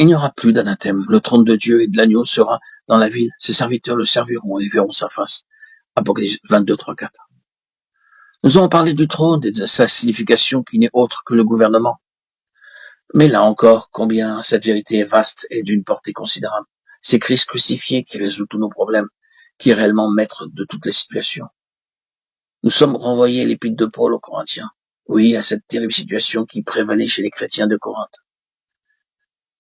Il n'y aura plus d'anathème. Le trône de Dieu et de l'agneau sera dans la ville. Ses serviteurs le serviront et verront sa face. Apocalypse 22, 3, 4. Nous avons parlé du trône et de sa signification qui n'est autre que le gouvernement. Mais là encore, combien cette vérité est vaste et d'une portée considérable. C'est Christ crucifié qui résout tous nos problèmes, qui est réellement maître de toutes les situations. Nous sommes renvoyés à l'épître de Paul aux Corinthiens. Oui, à cette terrible situation qui prévalait chez les chrétiens de Corinthe.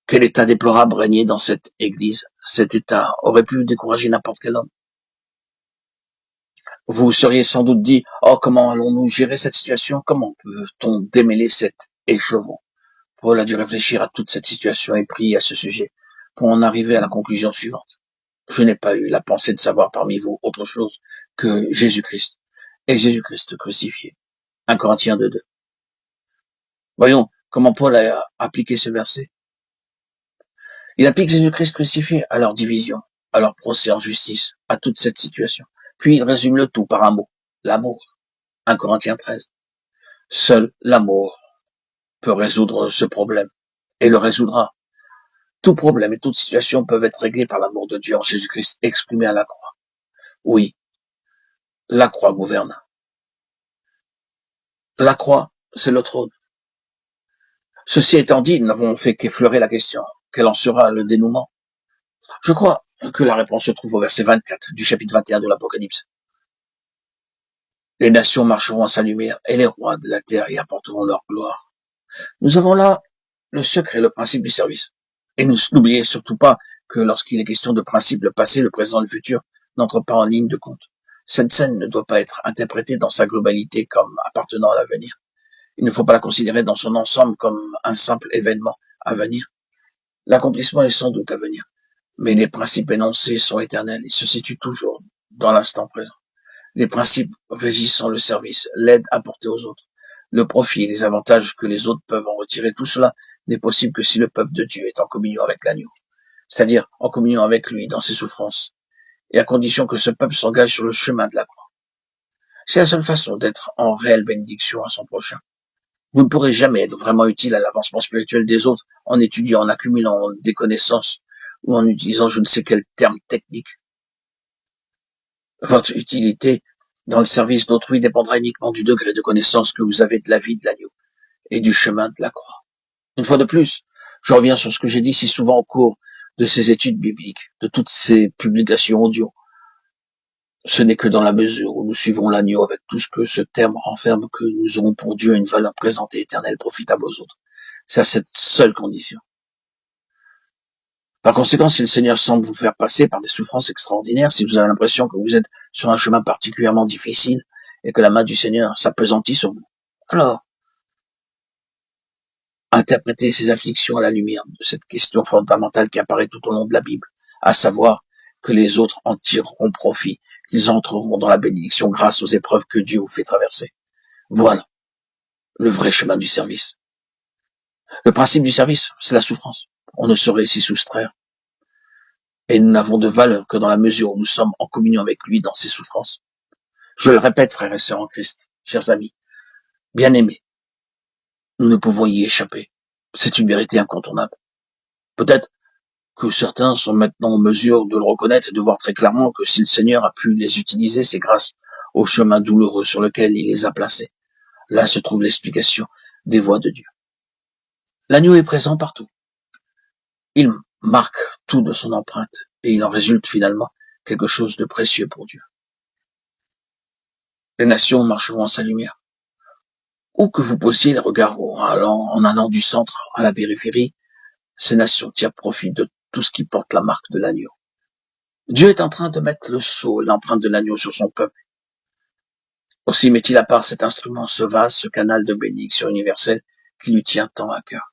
Quel état déplorable régnait dans cette église. Cet état aurait pu décourager n'importe quel homme. Vous vous seriez sans doute dit, oh, comment allons-nous gérer cette situation? Comment peut-on démêler cet écheveau? Paul a dû réfléchir à toute cette situation et prier à ce sujet pour en arriver à la conclusion suivante. Je n'ai pas eu la pensée de savoir parmi vous autre chose que Jésus-Christ et Jésus-Christ crucifié. 1 Corinthiens 2, 2. Voyons comment Paul a appliqué ce verset. Il applique Jésus-Christ crucifié à leur division, à leur procès en justice, à toute cette situation. Puis il résume le tout par un mot, l'amour. 1 Corinthiens 13. Seul l'amour peut résoudre ce problème, et le résoudra. Tout problème et toute situation peuvent être réglés par l'amour de Dieu en Jésus-Christ exprimé à la croix. Oui, la croix gouverne. La croix, c'est le trône. Ceci étant dit, nous n'avons fait qu'effleurer la question. Quel en sera le dénouement? Je crois que la réponse se trouve au verset 24 du chapitre 21 de l'Apocalypse. Les nations marcheront à sa lumière et les rois de la terre y apporteront leur gloire. Nous avons là le secret, le principe du service. Et n'oubliez surtout pas que lorsqu'il est question de principe, le passé, le présent et le futur n'entrent pas en ligne de compte. Cette scène ne doit pas être interprétée dans sa globalité comme appartenant à l'avenir. Il ne faut pas la considérer dans son ensemble comme un simple événement à venir. L'accomplissement est sans doute à venir, mais les principes énoncés sont éternels. Ils se situent toujours dans l'instant présent. Les principes régissant le service, l'aide apportée aux autres, le profit et les avantages que les autres peuvent en retirer, tout cela n'est possible que si le peuple de Dieu est en communion avec l'agneau, c'est-à-dire en communion avec lui dans ses souffrances, et à condition que ce peuple s'engage sur le chemin de la croix. C'est la seule façon d'être en réelle bénédiction à son prochain. Vous ne pourrez jamais être vraiment utile à l'avancement spirituel des autres en étudiant, en accumulant des connaissances ou en utilisant je ne sais quel terme technique. Votre utilité dans le service d'autrui dépendra uniquement du degré de connaissance que vous avez de la vie de l'agneau et du chemin de la croix. Une fois de plus, je reviens sur ce que j'ai dit si souvent au cours de ces études bibliques, de toutes ces publications audio. Ce n'est que dans la mesure où nous suivons l'agneau avec tout ce que ce terme renferme que nous aurons pour Dieu une valeur présente et éternelle profitable aux autres. C'est à cette seule condition. Par conséquent, si le Seigneur semble vous faire passer par des souffrances extraordinaires, si vous avez l'impression que vous êtes sur un chemin particulièrement difficile et que la main du Seigneur s'appesantit sur vous, alors, interprétez ces afflictions à la lumière de cette question fondamentale qui apparaît tout au long de la Bible, à savoir que les autres en tireront profit, qu'ils entreront dans la bénédiction grâce aux épreuves que Dieu vous fait traverser. Voilà le vrai chemin du service. Le principe du service, c'est la souffrance. On ne saurait s'y soustraire. Et nous n'avons de valeur que dans la mesure où nous sommes en communion avec lui dans ses souffrances. Je le répète, frères et sœurs en Christ, chers amis, bien-aimés, nous ne pouvons y échapper. C'est une vérité incontournable. Peut-être que certains sont maintenant en mesure de le reconnaître et de voir très clairement que si le Seigneur a pu les utiliser, c'est grâce au chemin douloureux sur lequel il les a placés. Là se trouve l'explication des voies de Dieu. L'agneau est présent partout. Il marque tout de son empreinte et il en résulte finalement quelque chose de précieux pour Dieu. Les nations marcheront en sa lumière. Où que vous posiez les regards en allant du centre à la périphérie, ces nations tirent profit de tout ce qui porte la marque de l'agneau. Dieu est en train de mettre le sceau et l'empreinte de l'agneau sur son peuple. Aussi met-il à part cet instrument, ce vase, ce canal de bénédiction universelle qui lui tient tant à cœur.